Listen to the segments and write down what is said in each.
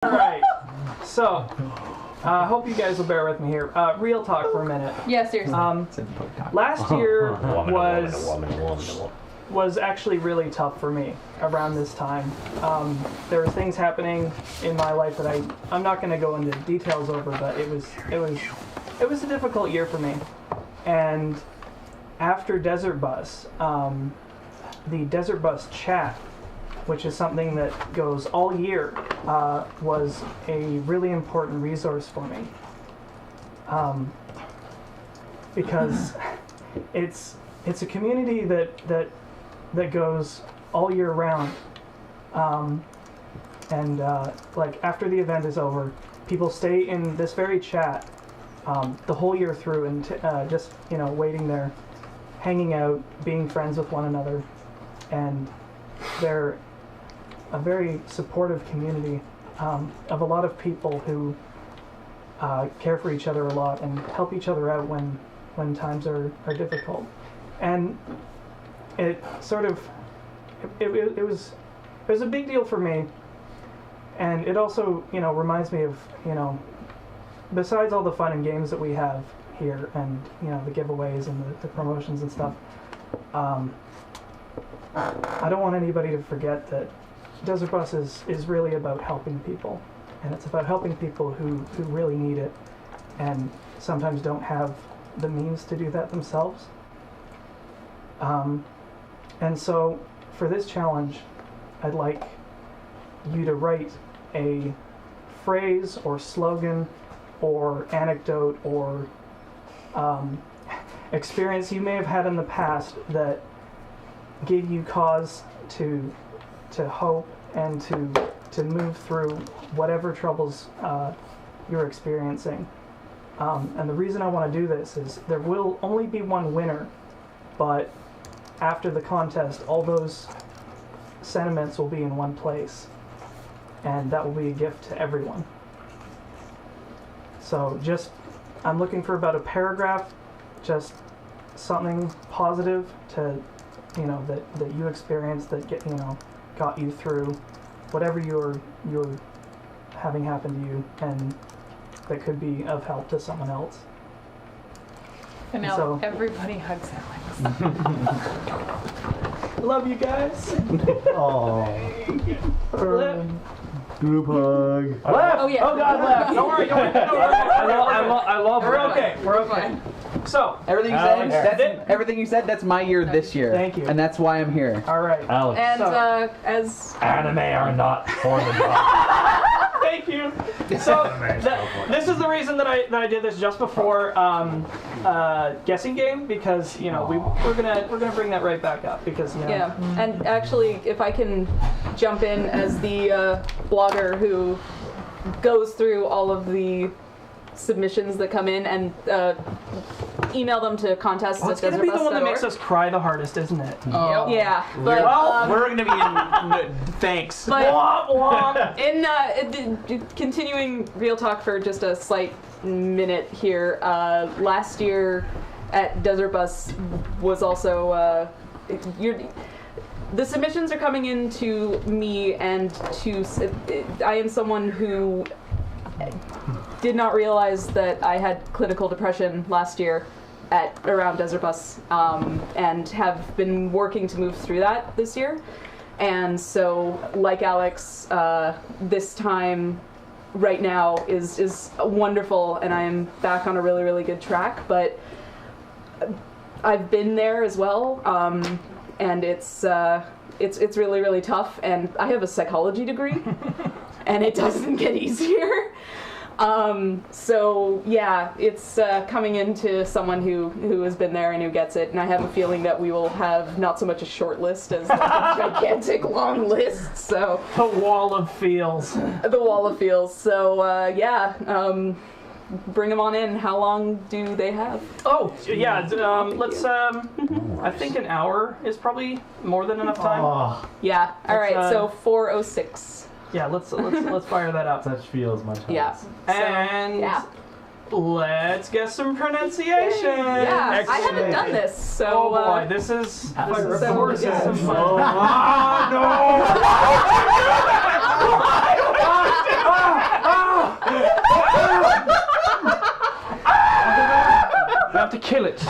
All right. So, I hope you guys will bear with me here. Real talk for a minute. Yeah, seriously. Last year was actually really tough for me around this time. There were things happening in my life that I'm not going to go into details over, but it was a difficult year for me. And after Desert Bus, the Desert Bus chat, which is something that goes all year, was a really important resource for me. Because it's a community that goes all year round. Like after the event is over, people stay in this very chat the whole year through and just, waiting there, hanging out, being friends with one another. And they're a very supportive community of a lot of people who care for each other a lot and help each other out when times are difficult. And it sort of it was a big deal for me, and it also reminds me of besides all the fun and games that we have here and the giveaways and the promotions and stuff. I don't want anybody to forget that Desert Bus is really about helping people, and it's about helping people who really need it and sometimes don't have the means to do that themselves. And so for this challenge, I'd like you to write a phrase or slogan or anecdote or experience you may have had in the past that gave you cause to hope and to move through whatever troubles you're experiencing. And the reason I want to do this is there will only be one winner, but after the contest, all those sentiments will be in one place, and that will be a gift to everyone. So I'm looking for about a paragraph, just something positive to, that you experienced that got you through whatever you're having happen to you, and that could be of help to someone else. And now so, everybody hugs Alex. Love you guys. Oh. Group hug. Left. Oh yeah. Oh God, left. Don't worry. I love We're okay. We're okay. So everything you said, that's my year this year. Thank you. And that's why I'm here. All right. Alex. And as Anime are not for the dog. Thank you. So this is the reason that I did this just before guessing game, because we're gonna bring that right back up because yeah. And actually, if I can jump in as the blogger who goes through all of the submissions that come in and email them to contests. It's gonna be the one that makes us cry the hardest, isn't it? Yeah, but we're gonna be in thanks. But in continuing real talk for just a slight minute here, last year at Desert Bus was also the submissions are coming in to me, and I am someone who did not realize that I had clinical depression last year at around Desert Bus, and have been working to move through that this year. And so, like Alex, this time right now is wonderful, and I am back on a really, really good track. But I've been there as well, and it's really, really tough. And I have a psychology degree, and it doesn't get easier. So yeah, it's coming into someone who has been there and who gets it, and I have a feeling that we will have not so much a short list as like a gigantic long list. So the wall of feels. The wall of feels. So yeah, bring them on in. How long do they have? Oh yeah, let's. I think an hour is probably more than enough time. Oh, Yeah. All right. So 4:06. Yeah, let's fire that up. such feels much harder. Yeah. And yeah. Let's get some pronunciation. Yeah, Excellent. I haven't done this, so. Oh boy, this is some fun. Oh, no! We have to kill it.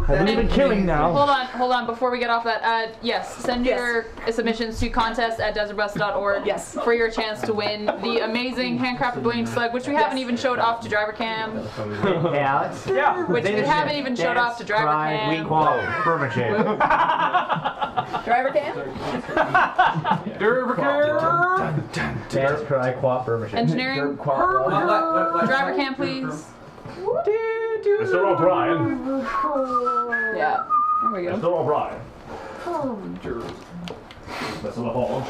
I believe in killing now. Hold on. Before we get off that, yes, send your submissions to contest@desertbus.org. Yes. For your chance to win the amazing handcrafted blading slug, which we haven't even showed off to driver cam. Yeah. Which we haven't even showed off to driver cam. Driver cam. Driver cam. Dance, cry, quap, Burmachet. Engineering. Driver cam, please. Mr. O'Brien. Yeah. There we go. Mr. O'Brien. Mr. LaForge.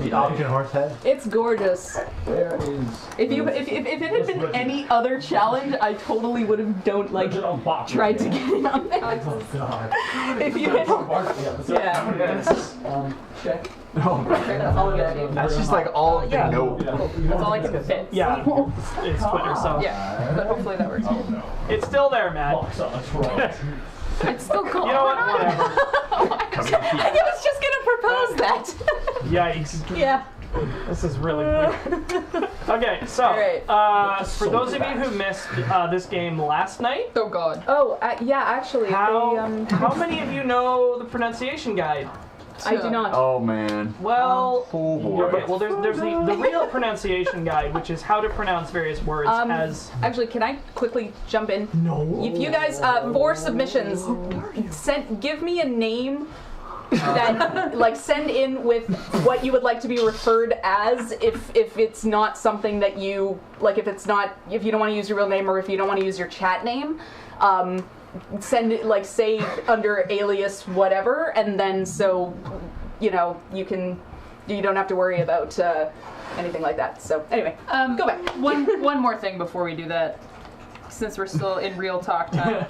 The option horse head. It's gorgeous. There is. If it had been any other challenge, I totally would have tried to get in on that. Oh god. If you had, yeah. Check. That's just like all. Yeah. Nope. That's all I can fit. Yeah, it's Twitter, so Yeah, but hopefully that works. it's still there, Matt. It's still cool. You know what? Whatever. I was just gonna propose that. Yikes. Yeah. This is really weird. Okay, so Alright. for those of you who missed this game last night, Oh god. Oh, yeah, actually. how many of you know the pronunciation guide? I do not. Oh man. Well, Oh boy. well, there's the real pronunciation guide, which is how to pronounce various words as. Actually, can I quickly jump in? No. If you guys, for submissions, give me a name that, like, send in with what you would like to be referred as if it's not something that you, like, if you don't want to use your real name or if you don't want to use your chat name. Send it, like, say under alias whatever, and then so, you know, you don't have to worry about anything like that. So anyway, go back. One more thing before we do that, since we're still in real talk time.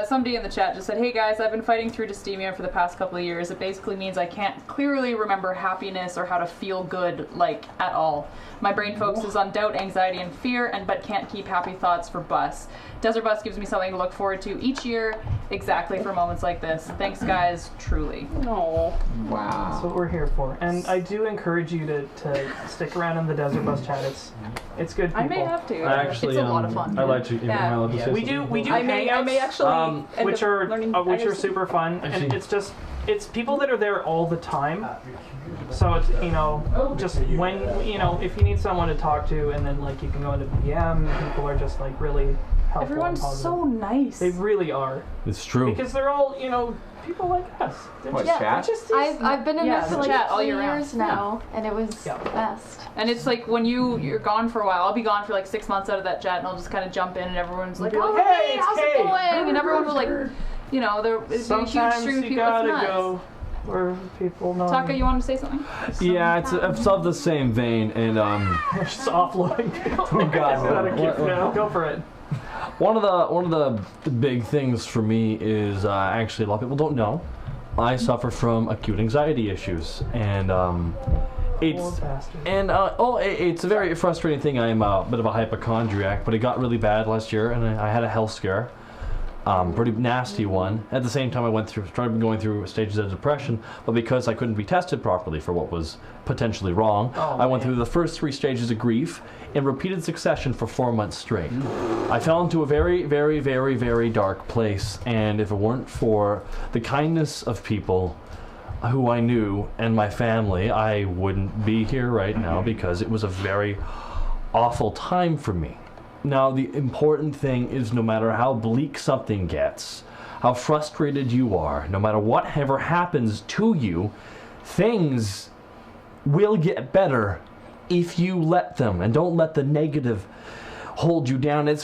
Somebody in the chat just said, "Hey guys, I've been fighting through dysthemia for the past couple of years. It basically means I can't clearly remember happiness or how to feel good, like, at all. My brain focuses on doubt, anxiety, and fear, but can't keep happy thoughts for bus. Desert Bus gives me something to look forward to each year, exactly for moments like this. Thanks, guys, truly." No. Wow. That's what we're here for, and I do encourage you to stick around in the Desert Bus chat. It's good people. I may have to. I actually, it's a lot of fun. I like to. Yeah. Am I allowed to say We something? do I may actually end which up are learning which are IRC. super fun, and it's people that are there all the time. So it's, you know, just when, you know, if you need someone to talk to, and then, like, you can go into PM, people are just, like, really helpful. Everyone's and positive. so nice. They really are, It's true. because they're all, you know, people like us. They're What, just, chat? they're just I've been in Yeah, this the for like chat all 3 year round. years now, and it was Yeah. the best. And it's like when you're gone for a while. I'll be gone for like 6 months out of that chat, and I'll just kind of jump in, and everyone's like, Be like, "Oh, "Hey, hey, it's how's Kate." it going?" And everyone will, like, you know, it'd be a huge Sometimes stream of you people. gotta It's nuts. go where people know. Taka, you want to say something? Yeah, it's of the same vein, and Just offloading people. Oh, God, no. Not a gift now. Go for it. one of the big things for me is actually a lot of people don't know. I suffer from acute anxiety issues, and it's it's a very frustrating thing. I am a bit of a hypochondriac, but it got really bad last year, and I had a health scare. Pretty nasty one. At the same time, I started going through stages of depression, but because I couldn't be tested properly for what was potentially wrong, I went through the first 3 stages of grief in repeated succession for 4 months straight. I fell into a very, very, very, very dark place, and if it weren't for the kindness of people who I knew and my family, I wouldn't be here right now, because it was a very awful time for me. Now, the important thing is, no matter how bleak something gets, how frustrated you are, no matter whatever happens to you, things will get better if you let them, and don't let the negative hold you down. It's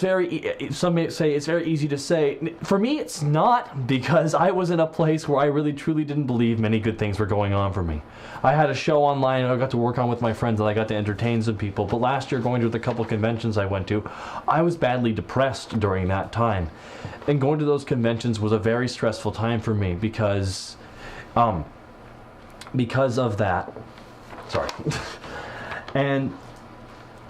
some may say it's very easy to say. For me, it's not, because I was in a place where I really truly didn't believe many good things were going on for me. I had a show online I got to work on with my friends, and I got to entertain some people, but last year, going to the couple conventions I went to, I was badly depressed during that time. And going to those conventions was a very stressful time for me, because of that. Sorry. And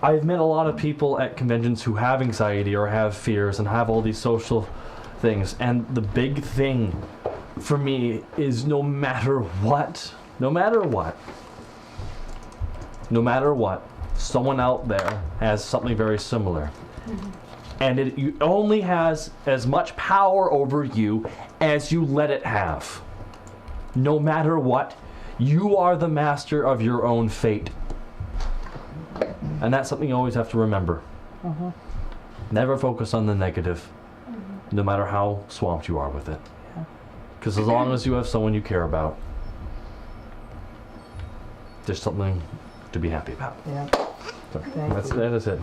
I've met a lot of people at conventions who have anxiety or have fears and have all these social things, and the big thing for me is, no matter what no matter what, someone out there has something very similar. And it only has as much power over you as you let it have. No matter what, you are the master of your own fate. And that's something you always have to remember. Never focus on the negative, no matter how swamped you are with it. Because as long as you have someone you care about, there's something to be happy about. Yeah. So Thank you. that is it.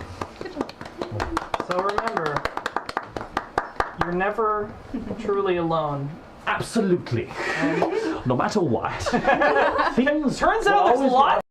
So remember, you're never truly alone. Absolutely. No matter what. Things Turns will out there's a always lot